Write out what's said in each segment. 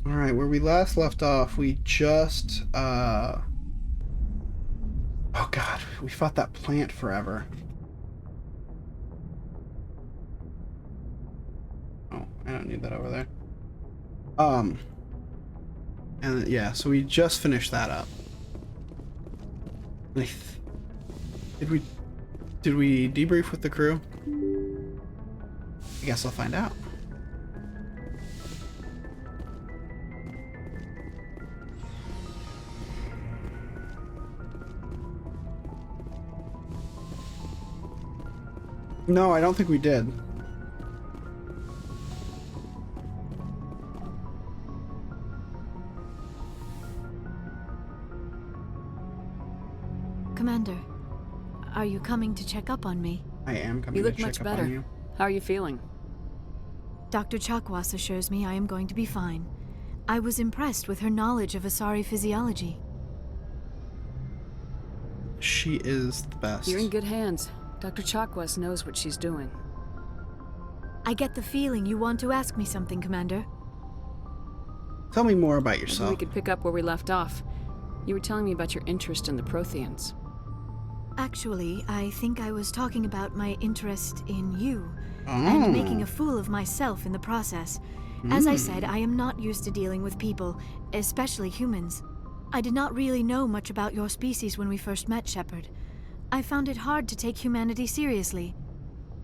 Alright, where we last left off, we just, oh god, we fought that plant forever. Oh, I don't need that over there. And yeah, so we just finished that up. Did we debrief with the crew? I guess I'll find out. No, I don't think we did. Commander, are you coming to check up on me? I am coming You to look check much up better. on you. How are you feeling? Dr. Chakwas assures me I am going to be fine. I was impressed with her knowledge of Asari physiology. She is the best. You're in good hands. Dr. Chakwas knows what she's doing. I get the feeling you want to ask me something, Commander. Tell me more about Maybe yourself. we could pick up where we left off. You were telling me about your interest in the Protheans. Actually, I think I was talking about my interest in you, Oh. and making a fool of myself in the process. As I said, I am not used to dealing with people, especially humans. I did not really know much about your species when we first met, Shepard. I found it hard to take humanity seriously.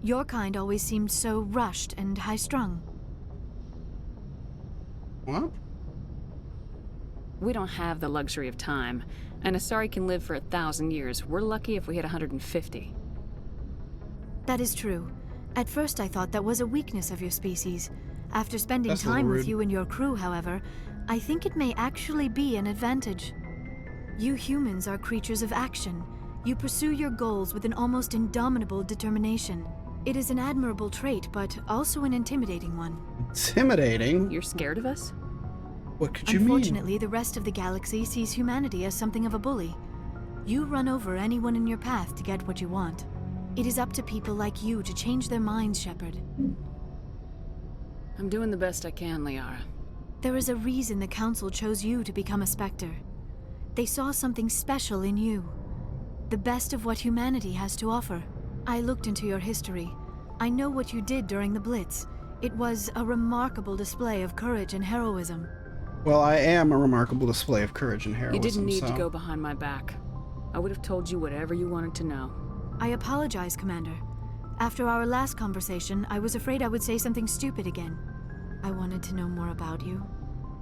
Your kind always seemed so rushed and high-strung. What? We don't have the luxury of time. An Asari can live for 1,000 years. We're lucky if we hit 150. That is true. At first I thought that was a weakness of your species. After spending That's a little time with rude. you and your crew, however, I think it may actually be an advantage. You humans are creatures of action. You pursue your goals with an almost indomitable determination. It is an admirable trait, but also an intimidating one. Intimidating? You're scared of us? What could you mean? Unfortunately, the rest of the galaxy sees humanity as something of a bully. You run over anyone in your path to get what you want. It is up to people like you to change their minds, Shepard. I'm doing the best I can, Liara. There is a reason the Council chose you to become a Spectre. They saw something special in you. The best of what humanity has to offer. I looked into your history. I know what you did during the Blitz. It was a remarkable display of courage and heroism. Well, I am a remarkable display of courage and heroism. You didn't need so. to go behind my back. I would have told you whatever you wanted to know. I apologize, Commander. After our last conversation, I was afraid I would say something stupid again. I wanted to know more about you,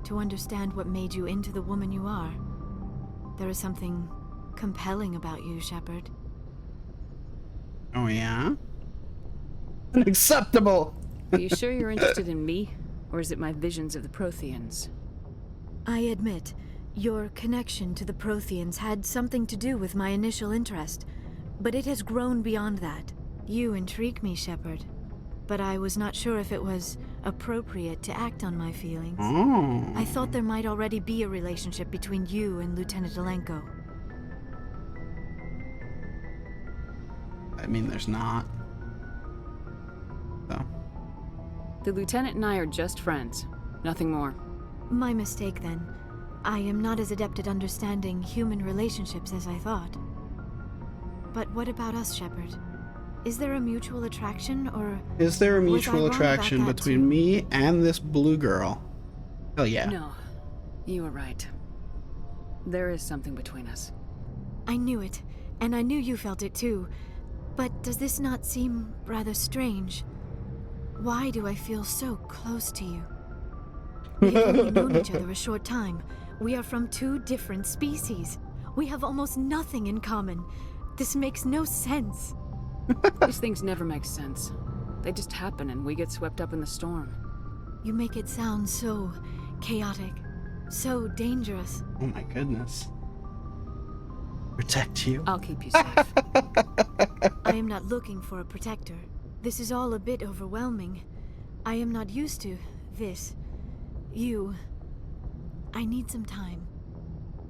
to understand what made you into the woman you are. There is something compelling about you, Shepard. Oh, yeah? Unacceptable! Are you sure you're interested in me? Or is it my visions of the Protheans? I admit, your connection to the Protheans had something to do with my initial interest, but it has grown beyond that. You intrigue me, Shepard, but I was not sure if it was appropriate to act on my feelings. Oh. I thought there might already be a relationship between you and Lieutenant Alenko. I mean, there's not. So. The Lieutenant and I are just friends. Nothing more. My mistake, then. I am not as adept at understanding human relationships as I thought. But what about us, Shepard? Is there a mutual attraction, or... Is there a Was I mutual wrong about attraction that between too? me and this blue girl? Hell yeah. No, you were right. There is something between us. I knew it, and I knew you felt it too. But does this not seem rather strange? Why do I feel so close to you? We have only known each other a short time. We are from two different species. We have almost nothing in common. This makes no sense. These things never make sense. They just happen and we get swept up in the storm. You make it sound so chaotic, so dangerous. Oh my goodness. Protect you? I'll keep you safe. I am not looking for a protector. This is all a bit overwhelming. I am not used to this. You. I need some time.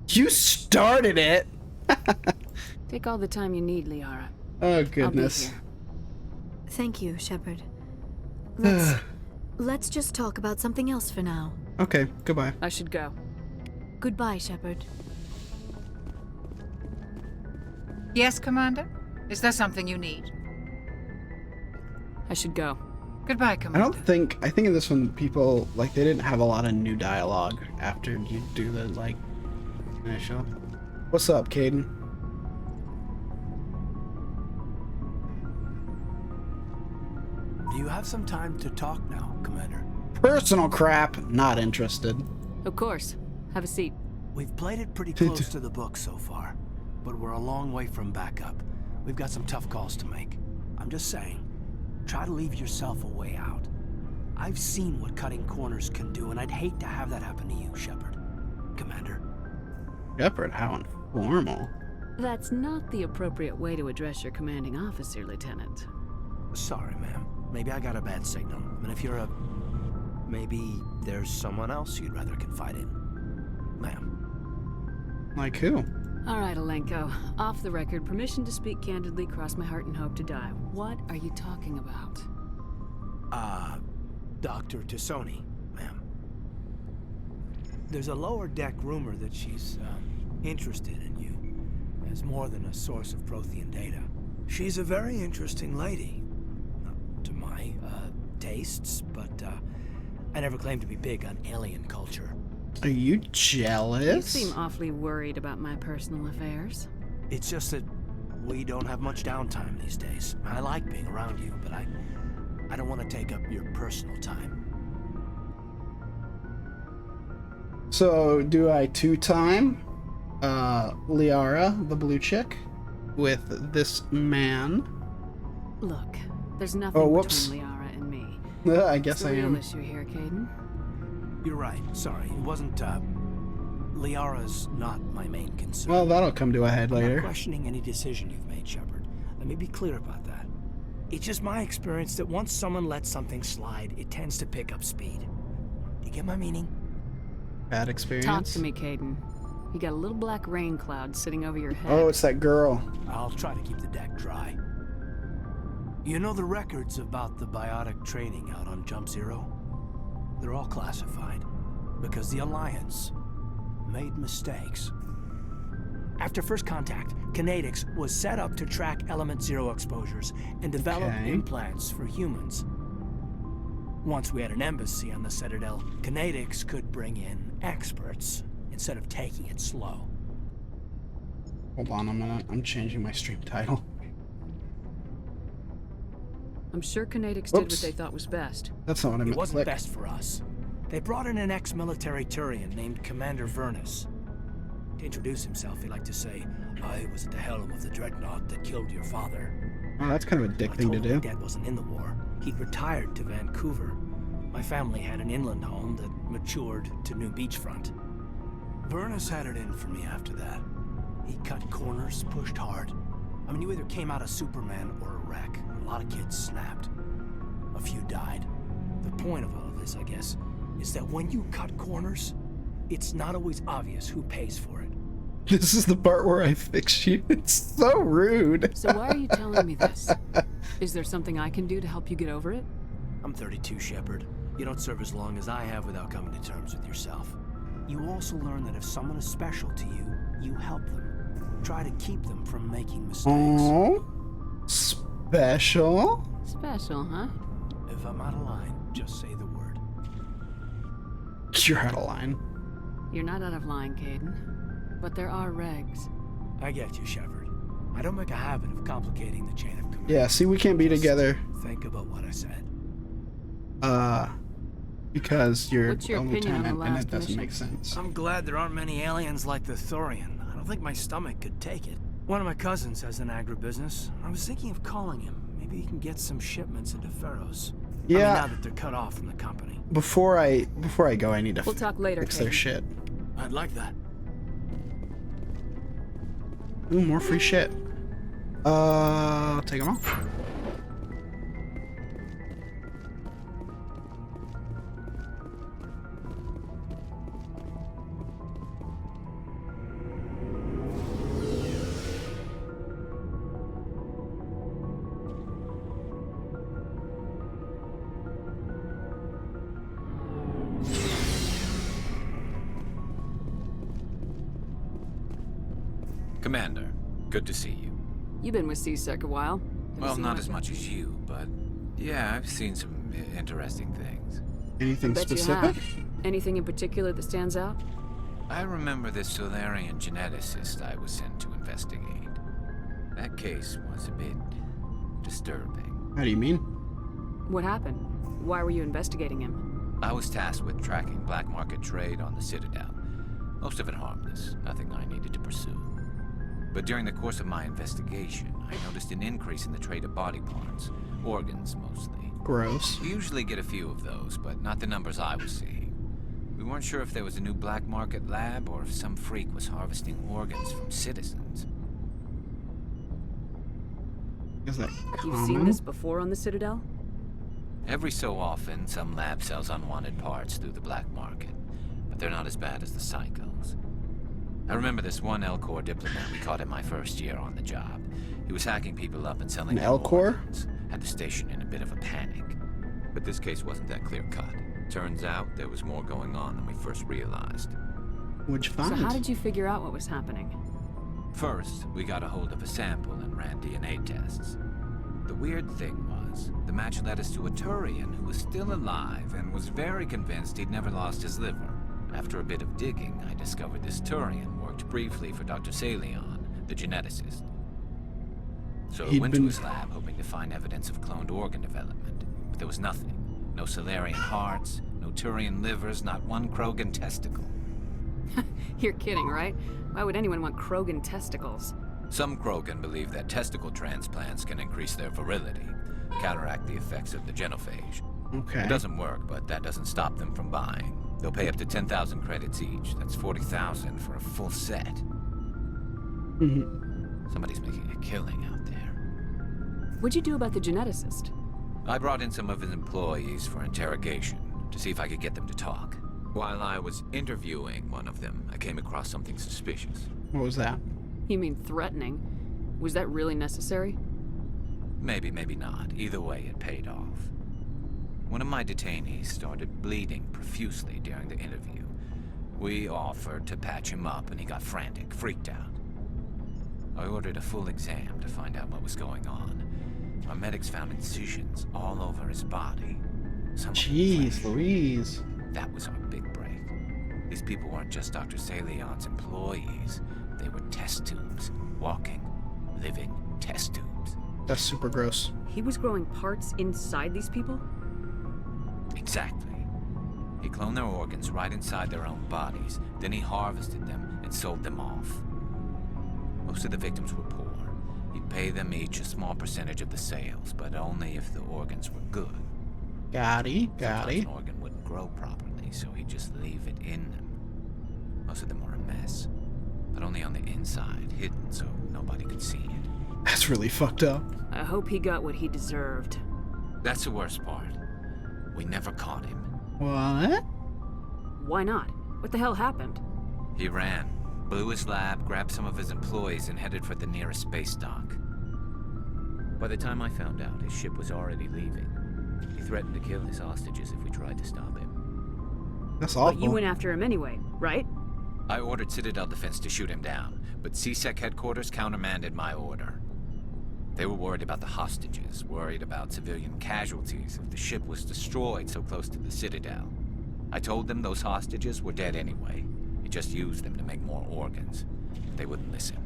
You started it! Take all the time you need, Liara. Oh I'll be goodness. here. Thank you, Shepard. Let's just talk about something else for now. Okay, goodbye. I should go. Goodbye, Shepard. Yes, Commander? Is there something you need? I should go. Goodbye, I Commander. think in this one people like they didn't have a lot of new dialogue after you do the like initial. What's up, Caden? Do you have some time to talk now, Commander? Personal crap. Not interested. Of course. Have a seat. We've played it pretty close to the book so far, but we're a long way from backup. We've got some tough calls to make. I'm just saying, try to leave yourself a way out. I've seen what cutting corners can do, and I'd hate to have that happen to you, Shepard. Commander. Shepard, how informal. That's not the appropriate way to address your commanding officer, Lieutenant. Sorry, ma'am. Maybe I got a bad signal. And if you're a... maybe there's someone else you'd rather confide in. Ma'am. Like who? All right, Alenko. Off the record, permission to speak candidly, cross my heart and hope to die. What are you talking about? Dr. Tassoni, ma'am. There's a lower deck rumor that she's, interested in you as more than a source of Prothean data. She's a very interesting lady. Not to my, tastes, but, I never claimed to be big on alien culture. Are you You jealous? seem awfully worried about my personal affairs. It's just that we don't have much downtime these days. I like being around you, but I don't want to take up your personal time. So, do I two-time Liara, the blue chick, with this man? Look, there's nothing Oh, whoops. between Liara and me. I guess It's the I real am. issue here, Caden. You're right. Sorry. It wasn't, Liara's not my main concern. Well, that'll come to a head I'm not later. questioning any decision you've made, Shepard. Let me be clear about that. It's just my experience that once someone lets something slide, it tends to pick up speed. Do you get my meaning? Bad experience. Talk to me, Caden. You got a little black rain cloud sitting over your head. Oh, it's that girl. I'll try to keep the deck dry. You know the records about the biotic training out on Jump Zero? They're all classified because the Alliance made mistakes. After first contact, Kinetics was set up to track Element Zero exposures and develop Okay. implants for humans. Once we had an embassy on the Citadel, Kinetics could bring in experts instead of taking it slow. Hold on a minute. I'm changing my stream title. I'm sure Kinetics did what Oops. they thought was best. That's not what I meant It to wasn't click. best for us. They brought in an ex-military Turian named Commander Vernus. To introduce himself, he liked to say, "I was at the helm of the dreadnought that killed your father." Oh, that's kind of a dick I thing told to him do. my dad wasn't in the war. He'd retired to Vancouver. My family had an inland home that matured to new beachfront. Vernus had it in for me after that. He cut corners, pushed hard. I mean, you either came out a Superman or a wreck. A lot of kids snapped. A few died. The point of all of this, I guess, is that when you cut corners, it's not always obvious who pays for it. This is the part where I fix you. It's so rude. So why are you telling me this? Is there something I can do to help you get over it? I'm 32, Shepard. You don't serve as long as I have without coming to terms with yourself. You also learn that if someone is special to you, you help them. Try to keep them from making mistakes. Oh, special. Special, huh? If I'm out of line, just say the word. You're out of line. You're not out of line, Caden. But there are regs. I get you, Shepard. I don't make a habit of complicating the chain of command. Yeah, see, we can't be Just together. Think about what I said. Because you're What's your only opinion on the lieutenant, and last it doesn't mission? make sense. I'm glad there aren't many aliens like the Thorian. I don't think my stomach could take it. One of my cousins has an agribusiness. I was thinking of calling him. Maybe he can get some shipments into Pharaohs. I mean, Yeah. now that they're cut off from the company. Before I go, I need to We'll talk later, fix their Caden. shit. I'd like that. Ooh, more free shit. Take them off. Commander, good to see you. You've been with C-Sec a while. Have you Well, seen not much as of- much as you, but yeah, I've seen some interesting things. Anything Bet you specific? have. Anything in particular that stands out? I remember this Solarian geneticist I was sent to investigate. That case was a bit disturbing. How do you mean? What happened? Why were you investigating him? I was tasked with tracking black market trade on the Citadel. Most of it harmless, nothing I needed to pursue. But during the course of my investigation, I noticed an increase in the trade of body parts, organs mostly. Gross. We usually get a few of those, but not the numbers I was seeing. We weren't sure if there was a new black market lab or if some freak was harvesting organs from citizens. Is that You've seen common? this before on the Citadel? Every so often, some lab sells unwanted parts through the black market, but they're not as bad as the psychos. I remember this one L-Corps diplomat we caught in my first year on the job. He was hacking people up and selling An them L-Corps? organs. Had the station in a bit of a panic. But this case wasn't that clear-cut. Turns out there was more going on than we first realized. What'd you So find? how did you figure out what was happening? First, we got a hold of a sample and ran DNA tests. The weird thing was, the match led us to a Turian who was still alive and was very convinced he'd never lost his liver. After a bit of digging, I discovered this Turian worked briefly for Dr. Salion, the geneticist. So I He'd went been- to his lab hoping to find evidence of cloned organ development, but there was nothing. No Solarian hearts, no Turian livers, not one Krogan testicle. You're kidding, right? Why would anyone want Krogan testicles? Some Krogan believe that testicle transplants can increase their virility, counteract the effects of the genophage. Okay. It doesn't work, but that doesn't stop them from buying. They'll pay up to 10,000 credits each. That's 40,000 for a full set. Mhm. Somebody's making a killing out there. What'd you do about the geneticist? I brought in some of his employees for interrogation to see if I could get them to talk. While I was interviewing one of them, I came across something suspicious. What was that? You mean threatening? Was that really necessary? Maybe, maybe not. Either way, it paid off. One of my detainees started bleeding profusely during the interview. We offered to patch him up, and he got frantic, freaked out. I ordered a full exam to find out what was going on. Our medics found incisions all over his body. Some of them Jeez flesh. Louise. That was our big break. These people weren't just Dr. Salion's employees. They were test tubes. Walking, living test tubes. That's super gross. He was growing parts inside these people? Exactly. He cloned their organs right inside their own bodies. Then he harvested them and sold them off. Most of the victims were poor. He'd pay them each a small percentage of the sales, but only if the organs were good. Gotti. Sometimes an organ wouldn't grow properly, so he'd just leave it in them. Most of them were a mess, but only on the inside, hidden so nobody could see it. That's really fucked up. I hope he got what he deserved. That's the worst part. We never caught him. What? Why not? What the hell happened? He ran, blew his lab, grabbed some of his employees, and headed for the nearest space dock. By the time I found out, his ship was already leaving. He threatened to kill his hostages if we tried to stop him. That's awful. But you went after him anyway, right? I ordered Citadel Defense to shoot him down, but C-Sec headquarters countermanded my order. They were worried about the hostages, worried about civilian casualties if the ship was destroyed so close to the Citadel. I told them those hostages were dead anyway. He just used them to make more organs. They wouldn't listen.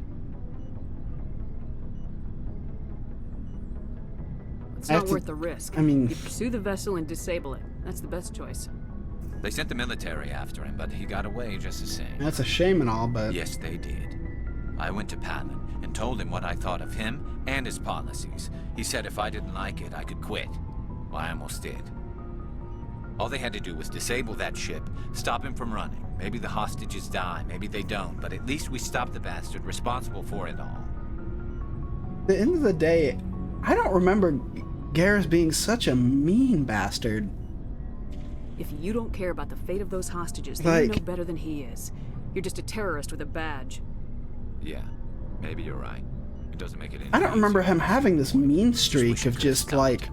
It's I have not to- worth the risk. I mean- You pursue the vessel and disable it. That's the best choice. They sent the military after him, but he got away just the same. That's a shame and all, but Yes, they did. I went to Palin and told him what I thought of him and his policies. He said if I didn't like it, I could quit. Well, I almost did. All they had to do was disable that ship, stop him from running. Maybe the hostages die, maybe they don't, but at least we stopped the bastard responsible for it all. at the end of the day, I don't remember Garrus being such a mean bastard. If you don't care about the fate of those hostages, then you know Like- better than he is. You're just a terrorist with a badge. Yeah, maybe you're right. It doesn't make it any I don't remember easier. him having this mean streak wish he of could've just stopped. like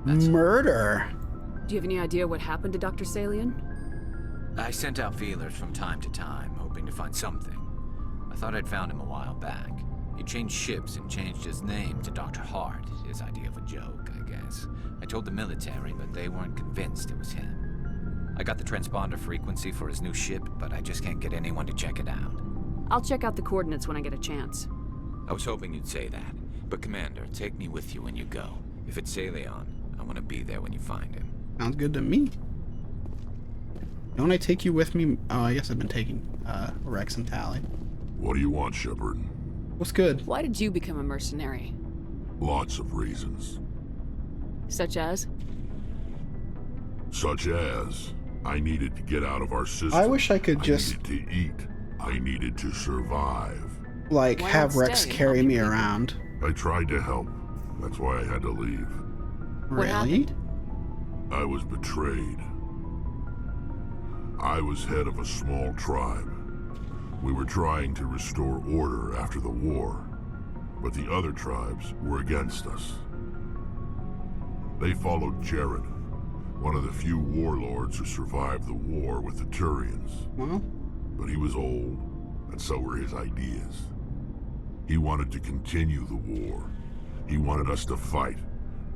That's all. murder. Do you have any idea what happened to Dr. Salion? I sent out feelers from time to time, hoping to find something. A thought I'd found him a while back. He changed ships and changed his name to Dr. Hart, his idea of a joke, I guess. I told the military, but they weren't convinced it was him. I got the transponder frequency for his new ship, but I just can't get anyone to check it out. I'll check out the coordinates when I get a chance. I was hoping you'd say that. But Commander, take me with you when you go. If it's Saleon, I want to be there when you find him. Sounds good to me. Don't I take you with me? Oh, I guess I've been taking Rex and Tally. What do you want, Shepard? What's good? Why did you become a mercenary? Lots of reasons. Such as? Such as, I needed to get out of our system. I wish I could just, I needed to eat. I needed to survive. like, Why have not Rex stay and carry help me your people? around. I tried to help. That's why I had to leave. What Really? happened? I was betrayed. I was head of a small tribe. We were trying to restore order after the war, but the other tribes were against us. They followed Jared, one of the few warlords who survived the war with the Turians. Well, But he was old, and so were his ideas. He wanted to continue the war. He wanted us to fight.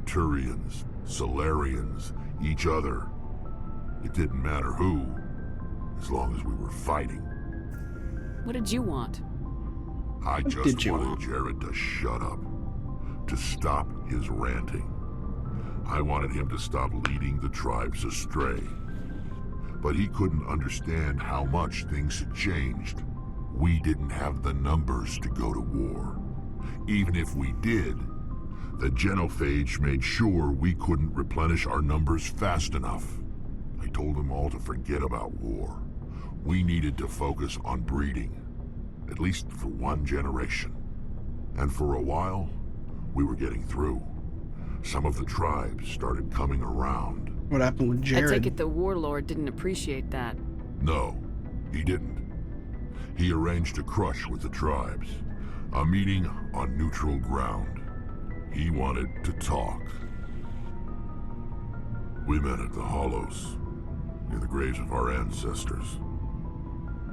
Turians, Solarians, each other. It didn't matter who, as long as we were fighting. What did you want? I What just did you wanted want? Jared to shut up, to stop his ranting. I wanted him to stop leading the tribes astray. But he couldn't understand how much things had changed. We didn't have the numbers to go to war. Even if we did, the genophage made sure we couldn't replenish our numbers fast enough. I told them all to forget about war. We needed to focus on breeding, at least for one generation. And for a while, we were getting through. Some of the tribes started coming around. what happened with Jared? I take it the warlord didn't appreciate that. No, he didn't. He arranged a crush with the tribes, a meeting on neutral ground. He wanted to talk. We met at the Hollows, near the graves of our ancestors.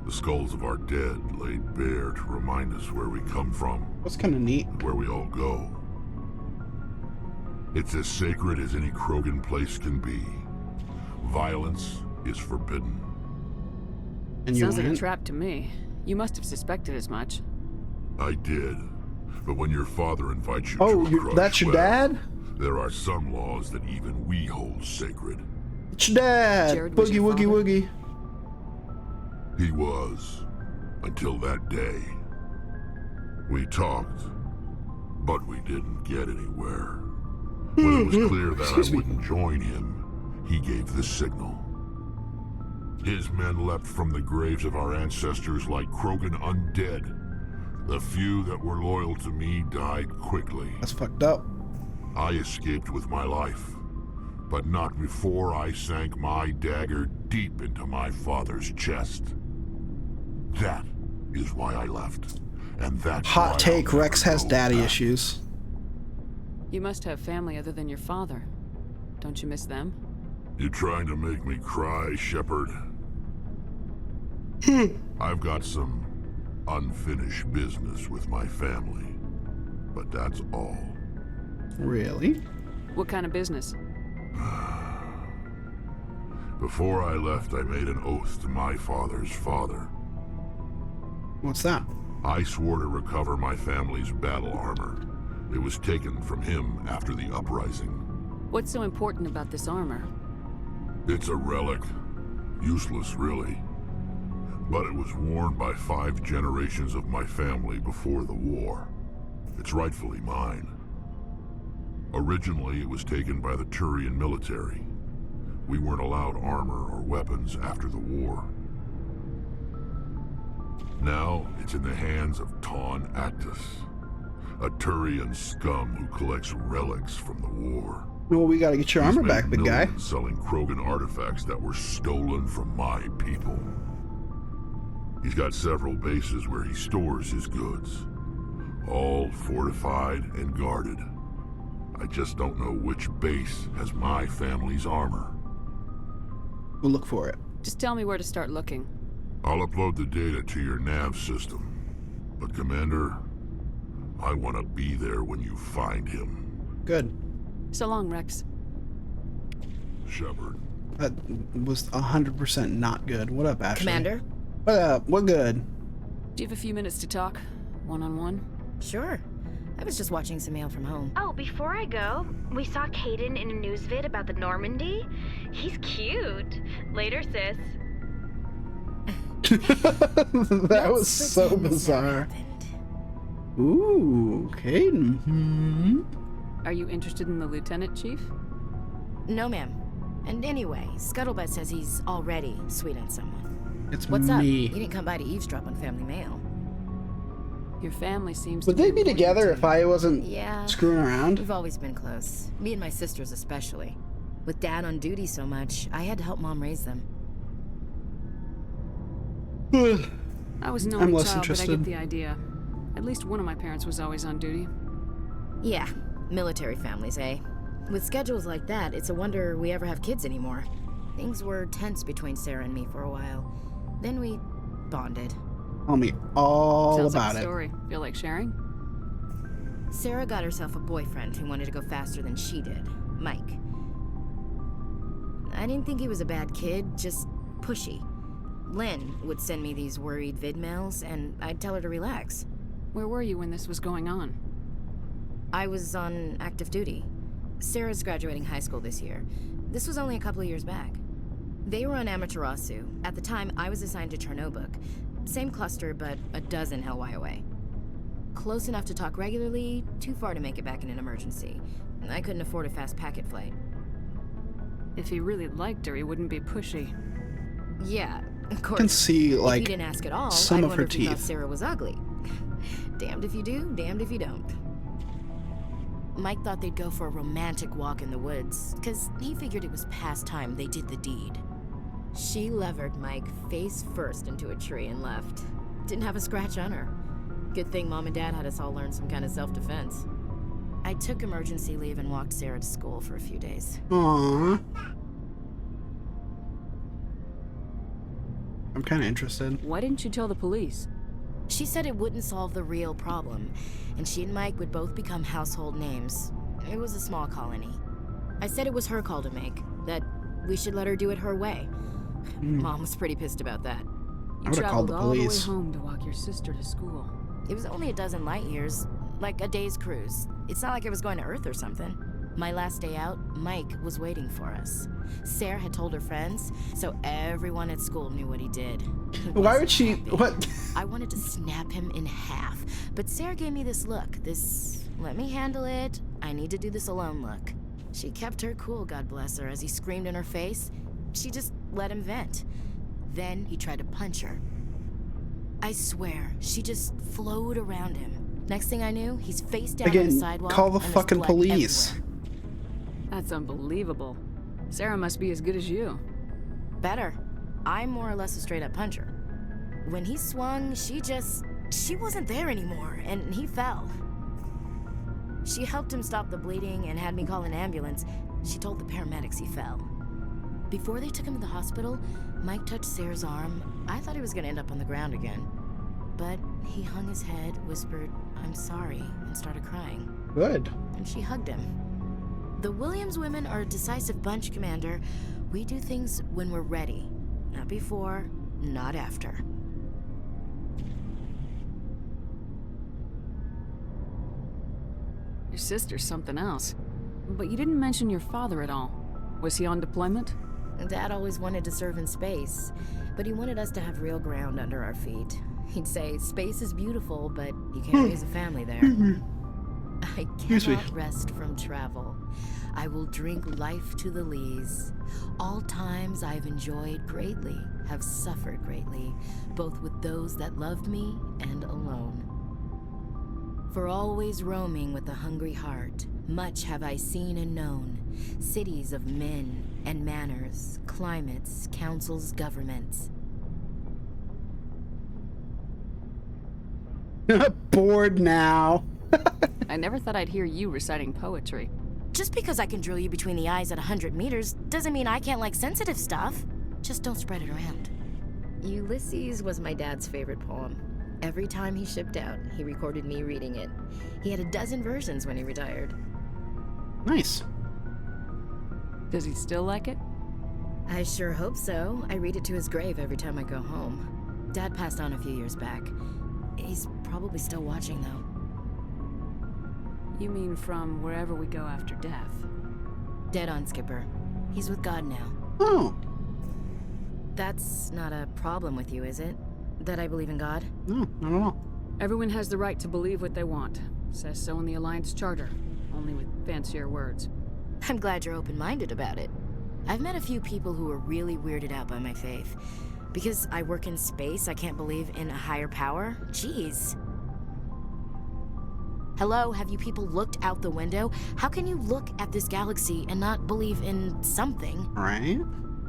The skulls of our dead laid bare to remind us where we come from That's kind of neat. and where we all go. It's as sacred as any Krogan place can be. Violence is forbidden. And you Sounds like a went? trap to me. You must have suspected as much. I did. But when your father invites you Oh, to a crush, that's your well, dad? there are some laws that even we hold sacred. It's your dad. Jared was Boogie your woogie father? woogie. He was. Until that day. We talked, but we didn't get anywhere. When it was clear that Excuse I me. wouldn't join him, he gave the signal. His men leapt from the graves of our ancestors like Krogan undead. The few that were loyal to me died quickly. That's fucked up. I escaped with my life, but not before I sank my dagger deep into my father's chest. That is why I left. And that's why Hot I'll take, never Rex has go daddy back. issues. You must have family other than your father. Don't you miss them? You trying to make me cry, Shepard? I've got some unfinished business with my family, but that's all. Really? What kind of business? Before I left, I made an oath to my father's father. What's that? I swore to recover my family's battle armor. It was taken from him after the uprising. What's so important about this armor? It's a relic. Useless, really. But it was worn by 5 generations of my family before the war. It's rightfully mine. Originally, it was taken by the Turian military. We weren't allowed armor or weapons after the war. Now, it's in the hands of Taun Actus, a Turian scum who collects relics from the war. Well, we gotta get your He's armor made back, big guy. millions selling Krogan artifacts that were stolen from my people. He's got several bases where he stores his goods, all fortified and guarded. I just don't know which base has my family's armor. We'll look for it. Just tell me where to start looking. I'll upload the data to your nav system. But Commander, I want to be there when you find him. Good. So long, Rex. Shepard. That was 100% not good. What up, Ashley? Commander? What up? What good? Do you have a few minutes to talk? One-on-one? Sure. I was just watching some mail from home. Oh, before I go, we saw Caden in a news vid about the Normandy. He's cute. Later, sis. That was so bizarre. Ooh, Caden. Hmm. Are you interested in the lieutenant, Chief? No, ma'am. And anyway, Scuttlebutt says he's already sweet on someone. It's What's up? me. You didn't come by to eavesdrop on family mail. Your family seems Would to they be important together to if you. I wasn't Yeah. screwing around? We've always been close. Me and my sisters especially. With Dad on duty so much, I had to help Mom raise them. I was an I'm only less child, but I interested. get the idea. At least one of my parents was always on duty. Yeah, military families, eh? With schedules like that, it's a wonder we ever have kids anymore. Things were tense between Sarah and me for a while. Then we bonded. Tell me all Sounds about like a it. story. Feel like sharing? Sarah got herself a boyfriend who wanted to go faster than she did, Mike. I didn't think he was a bad kid, just pushy. Lynn would send me these worried vid mails, and I'd tell her to relax. Where were you when this was going on? I was on active duty. Sarah's graduating high school this year. This was only a couple of years back. They were on Amaterasu. At the time, I was assigned to Chernobog. Same cluster, but a dozen LY away. Close enough to talk regularly, too far to make it back in an emergency. I couldn't afford a fast packet flight. If he really liked her, he wouldn't be pushy. Yeah, of I course. can see, If he like, didn't ask at all, some I'd of wonder her if he thought teeth. Sarah was ugly. Damned if you do, damned if you don't. Mike thought they'd go for a romantic walk in the woods, because he figured it was past time they did the deed. She levered Mike face first into a tree and left. Didn't have a scratch on her. Good thing Mom and Dad had us all learn some kind of self-defense. I took emergency leave and walked Sarah to school for a few days. Aww. I'm kind of interested. Why didn't you tell the police? She said it wouldn't solve the real problem, and she and Mike would both become household names. It was a small colony. I said it was her call to make, that we should let her do it her way. Mom was pretty pissed about that. You I would've called traveled the all the way police. home to walk your sister to school. It was only a dozen light years, like a day's cruise. It's not like I was going to Earth or something. My last day out, Mike was waiting for us. Sarah had told her friends, so everyone at school knew what he did. He Why wasn't would she? happy. What? I wanted to snap him in half, but Sarah gave me this look, this let me handle it, I need to do this alone look. She kept her cool, God bless her, as he screamed in her face. She just let him vent. Then he tried to punch her. I swear, she just flowed around him. Next thing I knew, he's face down on the Again, sidewalk. call the and there's fucking blood police. everywhere. That's unbelievable. Sarah must be as good as you. Better. I'm more or less a straight-up puncher. When he swung, she wasn't there anymore, and he fell. She helped him stop the bleeding and had me call an ambulance. She told the paramedics he fell. Before they took him to the hospital, Mike touched Sarah's arm. I thought he was gonna end up on the ground again. But he hung his head, whispered, "I'm sorry," and started crying. Good. And she hugged him. The Williams women are a decisive bunch, Commander. We do things when we're ready. Not before, not after. Your sister's something else. But you didn't mention your father at all. Was he on deployment? Dad always wanted to serve in space, but he wanted us to have real ground under our feet. He'd say, space is beautiful, but you can't raise a family there. I Excuse me. cannot rest from travel. I will drink life to the lees. All times I've enjoyed greatly, have suffered greatly, both with those that loved me and alone. For always roaming with a hungry heart, much have I seen and known, cities of men and manners, climates, councils, governments. Bored now. I never thought I'd hear you reciting poetry. Just because I can drill you between the eyes at 100 meters doesn't mean I can't like sensitive stuff. Just don't spread it around. Ulysses was my dad's favorite poem. Every time he shipped out, he recorded me reading it. He had a dozen versions when he retired. Nice. Does he still like it? I sure hope so. I read it to his grave every time I go home. Dad passed on a few years back. He's probably still watching, though. You mean from wherever we go after death? Dead on, Skipper. He's with God now. Oh. That's not a problem with you, is it? That I believe in God? No, not at all. Everyone has the right to believe what they want. Says so in the Alliance Charter, only with fancier words. I'm glad you're open-minded about it. I've met a few people who are really weirded out by my faith. Because I work in space, I can't believe in a higher power? Jeez. Hello, have you people looked out the window? How can you look at this galaxy and not believe in something? Right.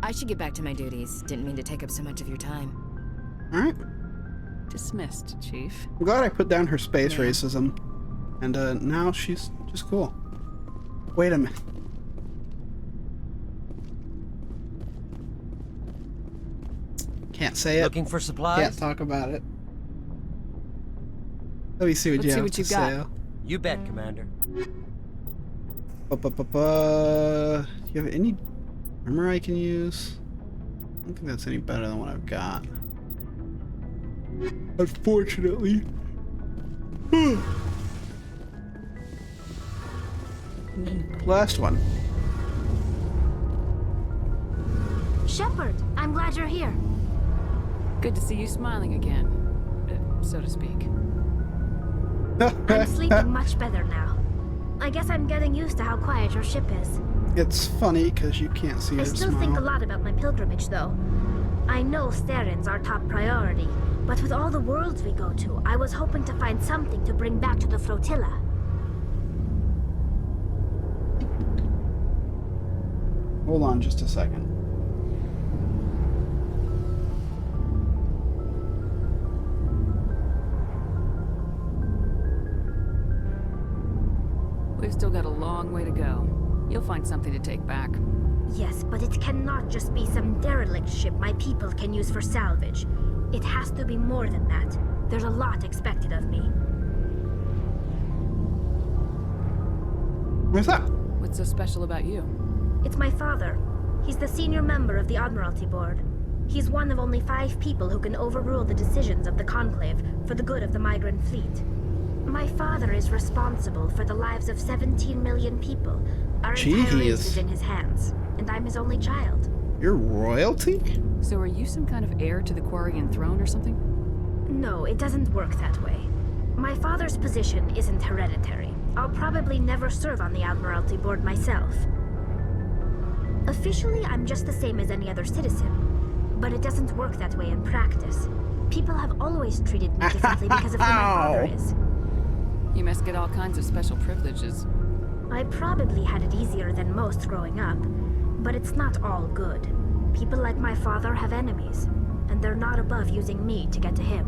I should get back to my duties. Didn't mean to take up so much of your time. Alright. Dismissed, Chief. I'm glad I put down her space Yeah. racism. And now she's just cool. Wait a minute. Can't say it. Looking for supplies? Can't talk about it. Let me see what Let's you see have what to you got. say. You bet, Commander. Do you have any armor I can use? I don't think that's any better than what I've got. Unfortunately. Last one. Shepard, I'm glad you're here. Good to see you smiling again, so to speak. I'm sleeping much better now. I guess I'm getting used to how quiet your ship is. It's funny because you can't see I her still smile. think a lot about my pilgrimage, though. I know Saren's our top priority, but with all the worlds we go to, I was hoping to find something to bring back to the flotilla. Hold on just a second. We've still got a long way to go. You'll find something to take back. Yes, but it cannot just be some derelict ship my people can use for salvage. It has to be more than that. There's a lot expected of me. What's that? What's so special about you? It's my father. He's the senior member of the Admiralty Board. He's one of only 5 people who can overrule the decisions of the Conclave for the good of the migrant fleet. My father is responsible for the lives of 17 million people. Our entire race is in his hands, and I'm his only child. You're royalty? So are you some kind of heir to the Quarian throne or something? No, it doesn't work that way. My father's position isn't hereditary. I'll probably never serve on the Admiralty Board myself. Officially, I'm just the same as any other citizen, but it doesn't work that way in practice. People have always treated me differently because of who my father is. You must get all kinds of special privileges. I probably had it easier than most growing up, but it's not all good. People like my father have enemies, and they're not above using me to get to him.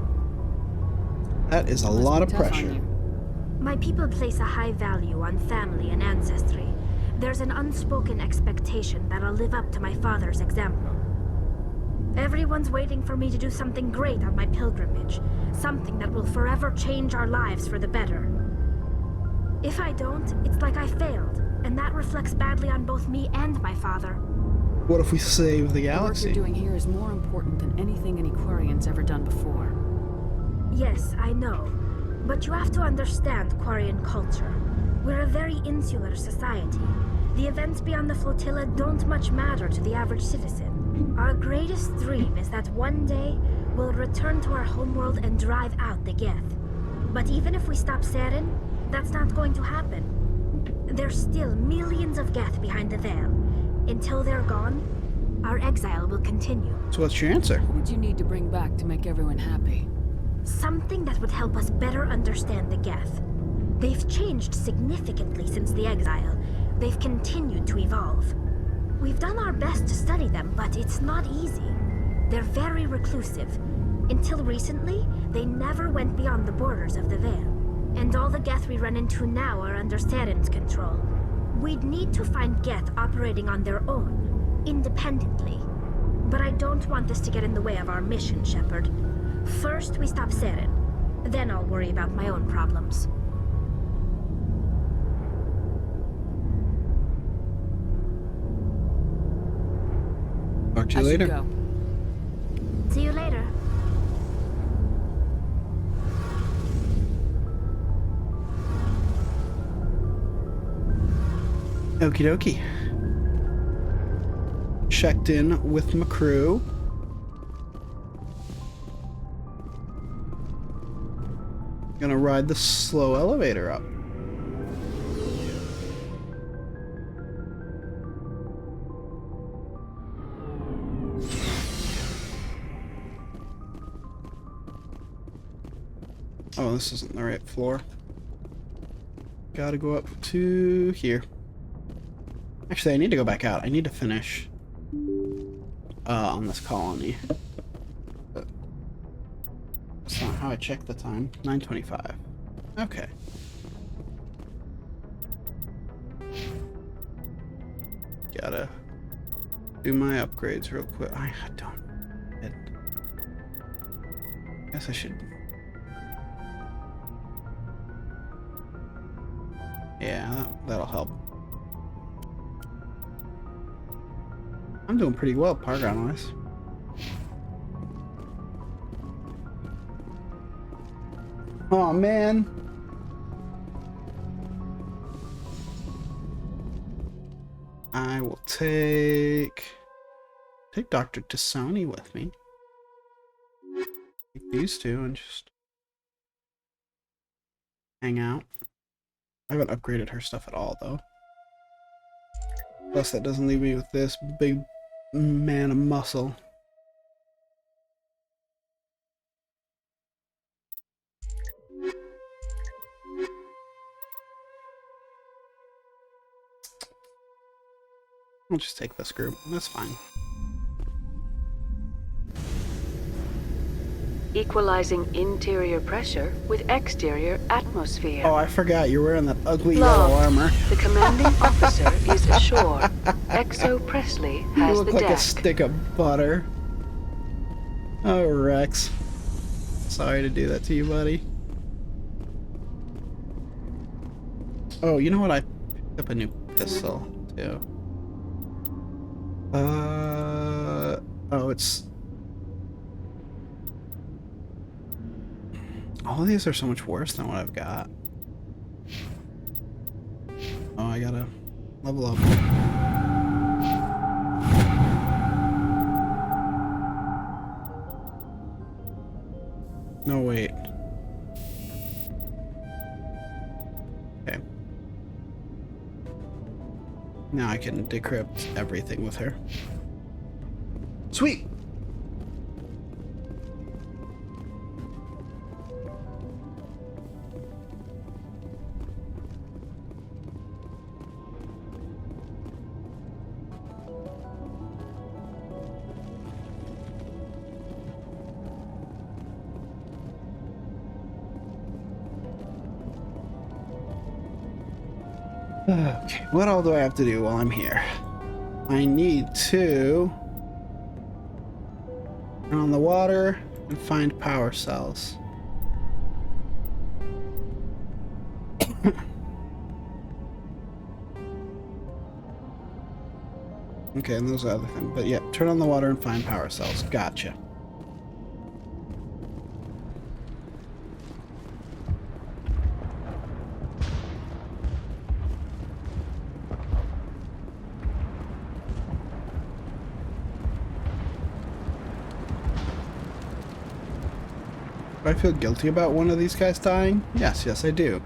That is a Must lot be of tough on pressure. you. My people place a high value on family and ancestry. There's an unspoken expectation that I'll live up to my father's example. Everyone's waiting for me to do something great on my pilgrimage, something that will forever change our lives for the better. If I don't, it's like I failed, and that reflects badly on both me and my father. What if we save the The work galaxy? you're doing here is more important than anything any Quarian's ever done before. Yes, I know, but you have to understand Quarian culture. We're a very insular society. The events beyond the flotilla don't much matter to the average citizen. Our greatest dream is that one day we'll return to our homeworld and drive out the Geth. But even if we stop Saren, that's not going to happen. There's still millions of Geth behind the veil. Until they're gone, our exile will continue. So what's your answer? What would you need to bring back to make everyone happy? Something that would help us better understand the Geth. They've changed significantly since the exile. They've continued to evolve. We've done our best to study them, but it's not easy. They're very reclusive. Until recently, they never went beyond the borders of the Veil. And all the Geth we run into now are under Saren's control. We'd need to find Geth operating on their own, independently. But I don't want this to get in the way of our mission, Shepard. First, we stop Saren. Then I'll worry about my own problems. Talk to you I should later. go. See you later. Okie dokie. Checked in with my crew. Gonna ride the slow elevator up. Oh, this isn't the right floor. Gotta go up to here. Actually, I need to go back out. I need to finish on this colony. But that's not how I check the time. 9:25. Okay. Gotta do my upgrades real quick. I don't. Guess I should. Yeah, that'll help. I'm doing pretty well, Paragon-wise. Oh man. I will take Dr. Tassoni with me. Take these two and just hang out. I haven't upgraded her stuff at all, though. Plus, that doesn't leave me with this big man of muscle. I'll just take this group. That's fine. Equalizing interior pressure with exterior atmosphere. Oh, I forgot you're wearing that ugly yellow armor. The commanding officer is ashore. Exo Presley has You the look like deck. a stick of butter. Oh, Rex. Sorry to do that to you, buddy. Oh, you know what? I picked up a new pistol, too. Oh, it's... All of these are so much worse than what I've got. Oh, I gotta level up. No, wait. Okay. Now I can decrypt everything with her. Sweet! Okay, what all do I have to do while I'm here? I need to turn on the water and find power cells. Okay, and those are other things. But yeah, turn on the water and find power cells. Gotcha. Do I feel guilty about one of these guys dying? Yes, yes I do.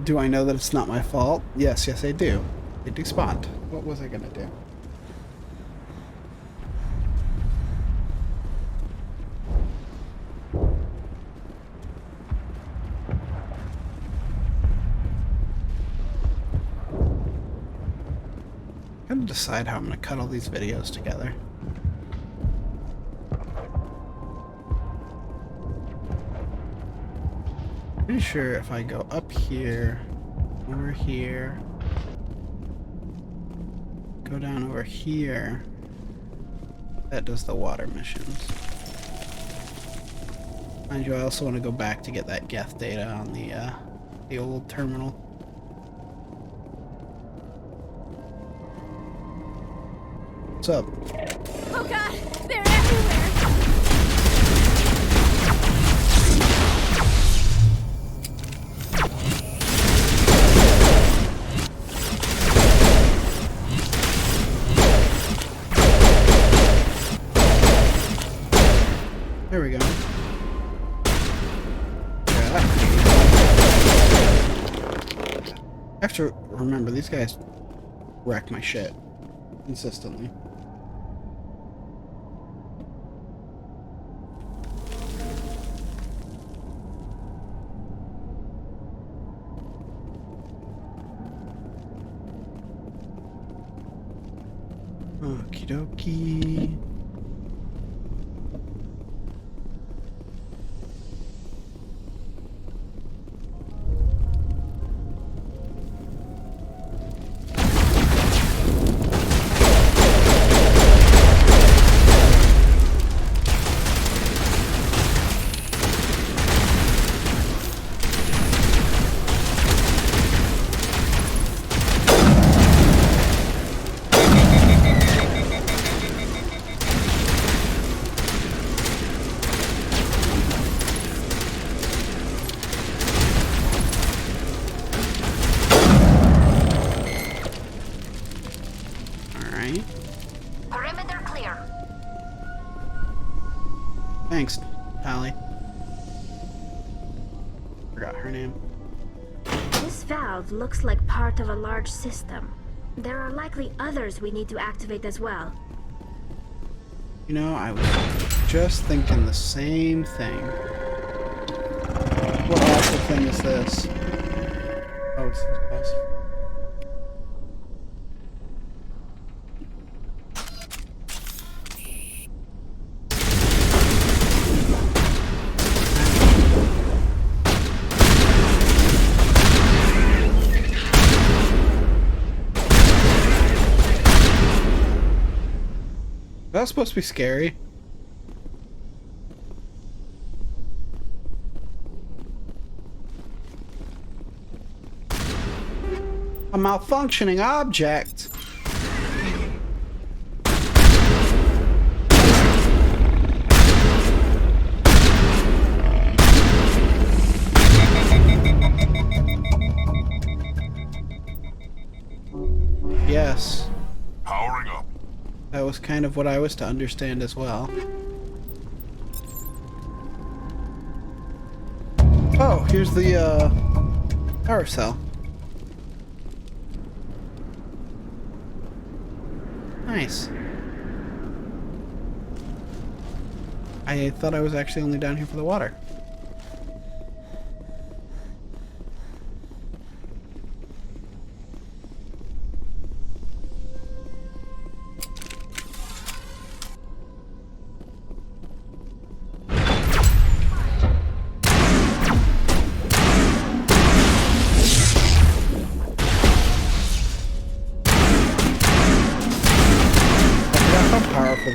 Do I know that it's not my fault? Yes, yes I do. They despawned. What was I gonna do? I gotta decide how I'm gonna cut all these videos together. Pretty sure if I go up here, over here, go down over here, that does the water missions. Mind you, I also want to go back to get that Geth data on the old terminal. What's up? Oh god, they're everywhere! There we go. I have to remember, these guys wreck my shit consistently. Okie dokie. Perimeter clear. Thanks, Tally. Forgot her name. This valve looks like part of a large system. There are likely others we need to activate as well. You know, I was just thinking the same thing. What awful thing is this? Oh, it's these guys. Is that supposed to be scary? A malfunctioning object. Yes. Powering up. That was kind of what I was to understand as well. Oh, here's the power cell. Nice. I thought I was actually only down here for the water.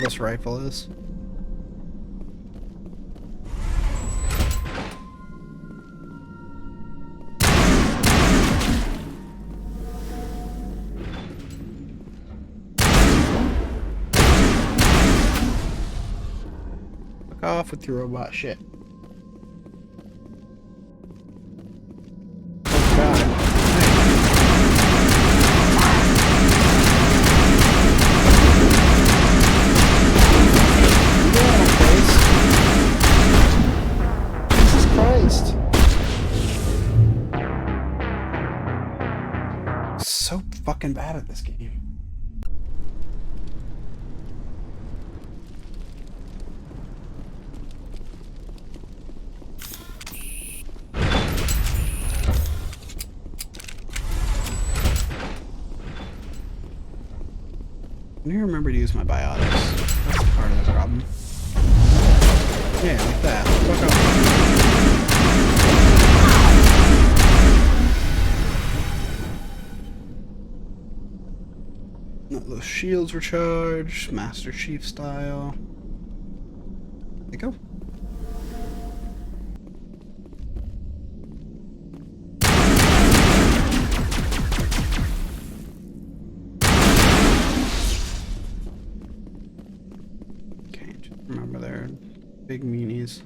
This rifle is. Fuck off with your robot shit. Got it. So fucking bad at this game. I need to remember to use my biotics. That's part of the problem. Yeah, like that. Fuck off. Those shields recharge, Master Chief style. There you go. Big meanies.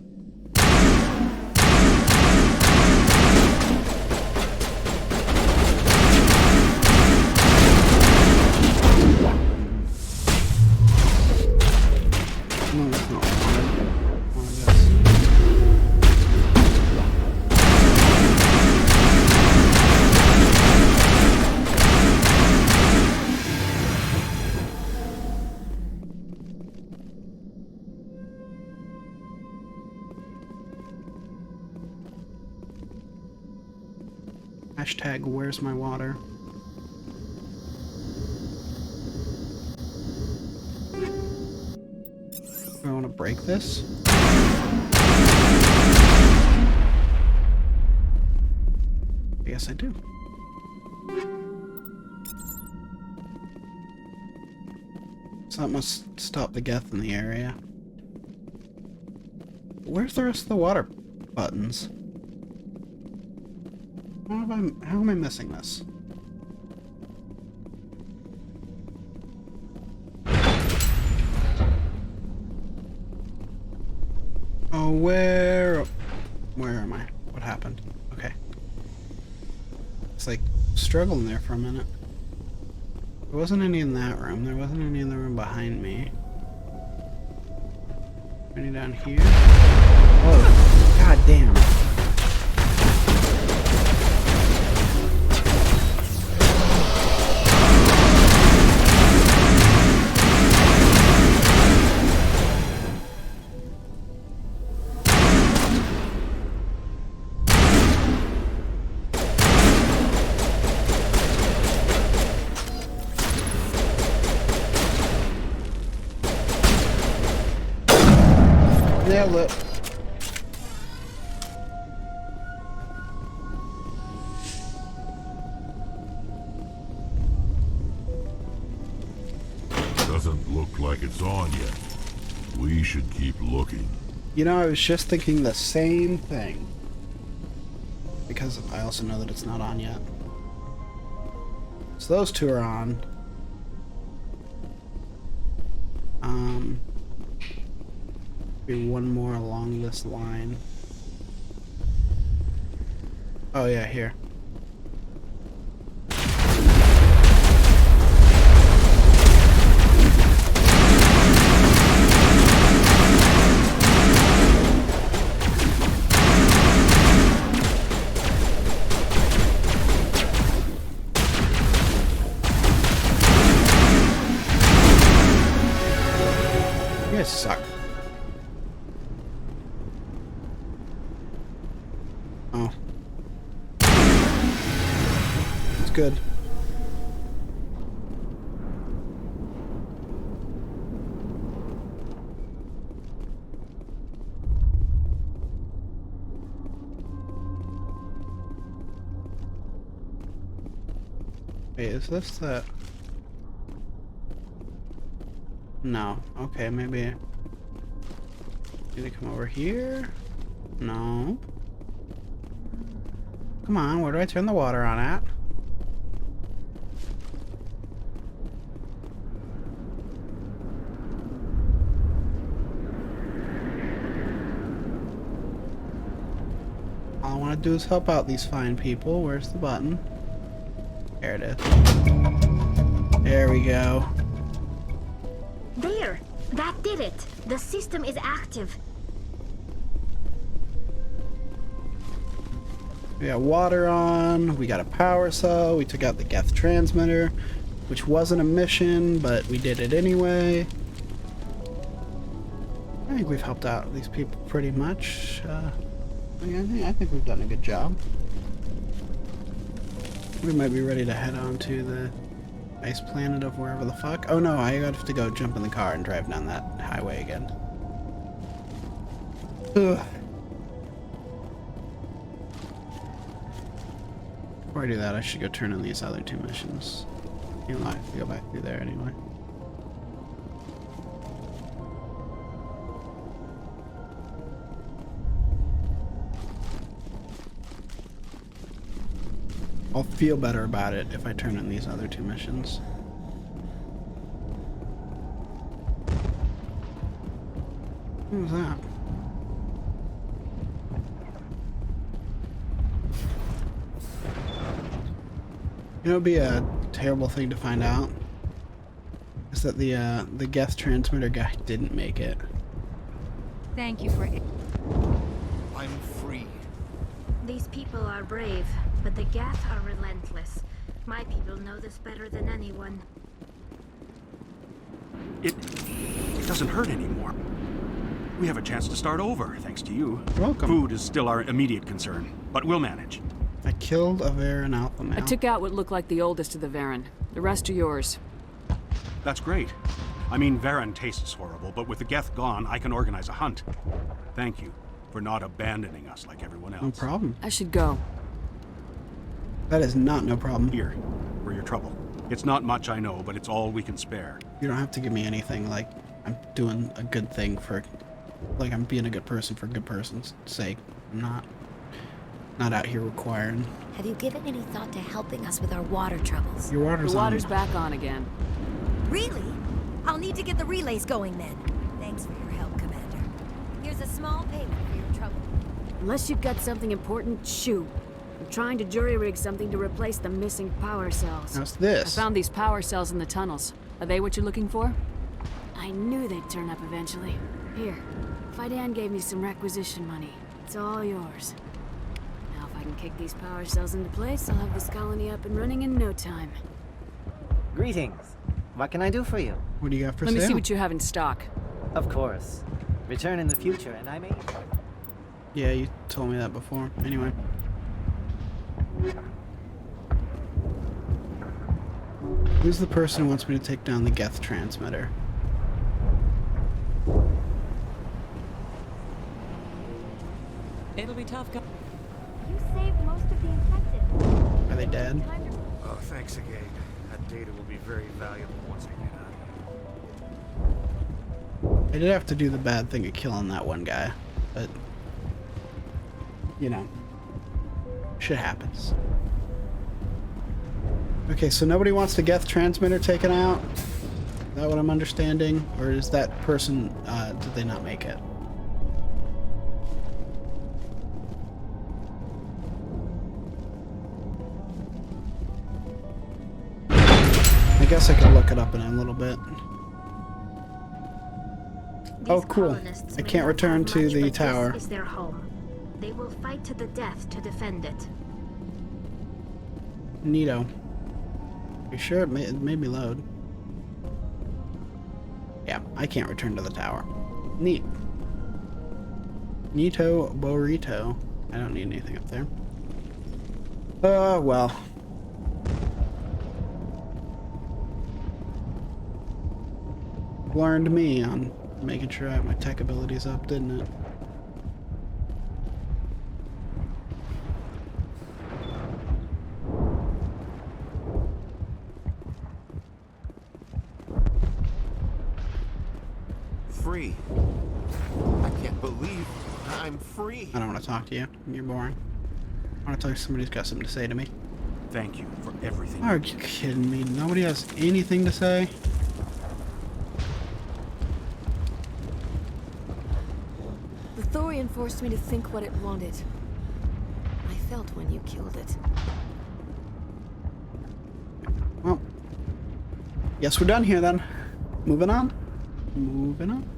No, that's not what I wanted. I wanted this. Hashtag where's my water? Do I want to break this? I guess I do. So that must stop the geth in the area. Where's the rest of the water buttons? How am I missing this? Oh, where am I? What happened? Okay. It's like struggling there for a minute. There wasn't any in that room. There wasn't any in the room behind me. Any down here? Oh, god damn. Nailed it. Doesn't look like it's on yet. We should keep looking. You know, I was just thinking the same thing. Because I also know that it's not on yet. So those two are on. Be one more along this line. Oh yeah, here. You guys suck. Oh. It's good. Wait, is this the... No. Okay, maybe... Need to come over here? No. Come on, where do I turn the water on at? All I want to do is help out these fine people. Where's the button? There it is. There we go. There! That did it! The system is active. We got water on, we got a power cell, we took out the geth transmitter, which wasn't a mission, but we did it anyway. I think we've helped out these people pretty much. I think we've done a good job. We might be ready to head on to the ice planet of wherever the fuck. Oh no, I have to go jump in the car and drive down that highway again. Ugh. Before I do that, I should go turn in these other two missions. You know, I have to go back through there anyway. I'll feel better about it if I turn in these other two missions. What was that? You know, it'd be a terrible thing to find out is that the Geth transmitter guy didn't make it. Thank you for it. I'm free. These people are brave, but the Geth are relentless. My people know this better than anyone. It doesn't hurt anymore. We have a chance to start over, thanks to you. Welcome. Food is still our immediate concern, but we'll manage. I killed a Varen alpha male. I took out what looked like the oldest of the Varen. The rest are yours. That's great. I mean, Varen tastes horrible, but with the Geth gone, I can organize a hunt. Thank you for not abandoning us like everyone else. No problem. I should go. That is not no problem. Here, for your trouble. It's not much, I know, but it's all we can spare. You don't have to give me anything. Like, I'm doing a good thing for, like, I'm being a good person for a good person's sake. I'm not out here requiring. Have you given any thought to helping us with our water troubles? Your water's The on. water's back on again. Really? I'll need to get the relays going then. Thanks for your help, Commander. Here's a small payment for your trouble. Unless you've got something important, shoot. I'm trying to jury-rig something to replace the missing power cells. How's I this? found these power cells in the tunnels. Are they what you're looking for? I knew they'd turn up eventually. Here, Fidan gave me some requisition money. It's all yours. Now if I can kick these power cells into place, I'll have this colony up and running in no time. Greetings. What can I do for you? What do you got for Let sale? me see what you have in stock. Of course. Return in the future and I may... Yeah, you told me that before. Anyway. Who's the person who wants me to take down the Geth transmitter? It'll be tough. You saved most of the infected. Are they dead? Oh, thanks again. That data will be very valuable once I get out of here. I did have to do the bad thing of killing that one guy, but you know, shit happens. Okay, so nobody wants the Geth transmitter taken out? Is that what I'm understanding? Or is that person, did they not make it? I guess I can look it up in a little bit. Oh, cool. I can't return to the tower. This is their home. They will fight to the death to defend it. Neato. You sure it made me load? Yeah, I can't return to the tower. Neat. Neato burrito. I don't need anything up there. Well. Learned me on making sure I have my tech abilities up, didn't it? Free. I can't believe I'm free. I don't want to talk to you. You're boring. I want to talk to somebody who's got something to say to me. Thank you for everything. Are you kidding me? Nobody has anything to say? The Thorian forced me to think what it wanted. I felt when you killed it. Well, guess we're done here then. Moving on. Moving on.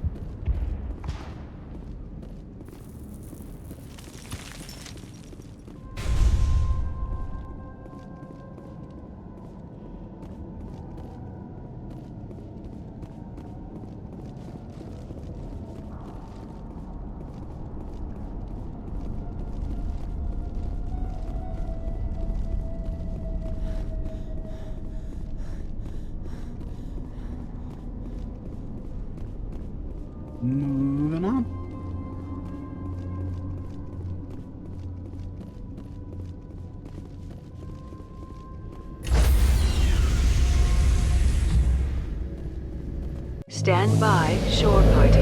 Moving on. Stand by, shore party.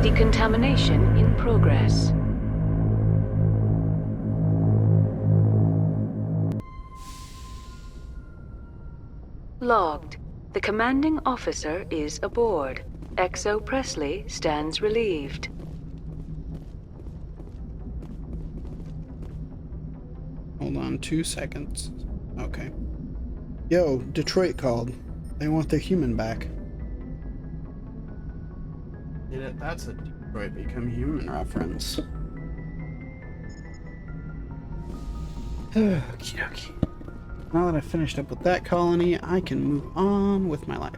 Decontamination in progress. Logged. The commanding officer is aboard. XO Presley stands relieved. Hold on 2 seconds. Okay. Yo, Detroit called. They want their human back. That's a Detroit Become Human reference. Okie dokie. Now that I've finished up with that colony, I can move on with my life.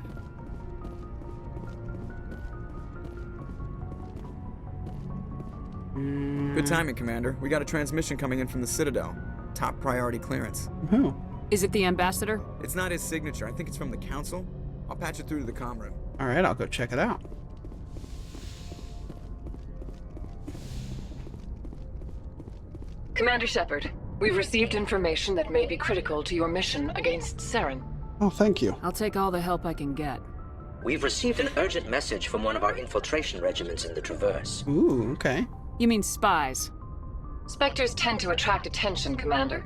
Good timing, Commander. We got a transmission coming in from the Citadel. Top priority clearance. Who? Is it the ambassador? It's not his signature. I think it's from the Council. I'll patch it through to the comm room. Alright, I'll go check it out. Commander Shepard, we've received information that may be critical to your mission against Saren. Oh, thank you. I'll take all the help I can get. We've received an urgent message from one of our infiltration regiments in the Traverse. Ooh, okay. You mean spies? Spectres tend to attract attention, Commander,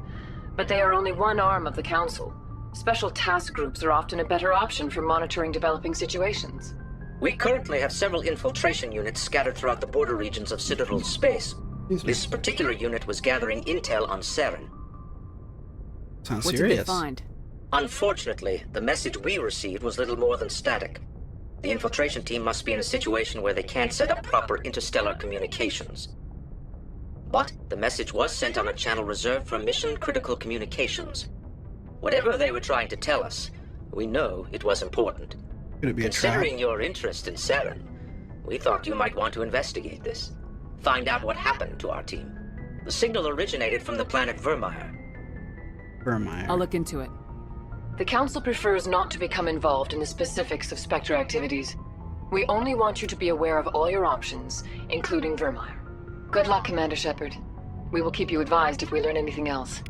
but they are only one arm of the Council. Special task groups are often a better option for monitoring developing situations. We currently have several infiltration units scattered throughout the border regions of Citadel space. This particular unit was gathering intel on Saren. Sounds what serious. did they find? Unfortunately, the message we received was little more than static. The infiltration team must be in a situation where they can't set up proper interstellar communications. But the message was sent on a channel reserved for mission-critical communications. Whatever they were trying to tell us, we know it was important. Could it be a trap? Considering your interest in Saren, we thought you might want to investigate this. Find out what happened to our team. The signal originated from the planet Vermeer. Vermeer. I'll look into it. The Council prefers not to become involved in the specifics of Spectre activities. We only want you to be aware of all your options, including Vermeer. Good luck, Commander Shepard. We will keep you advised if we learn anything else.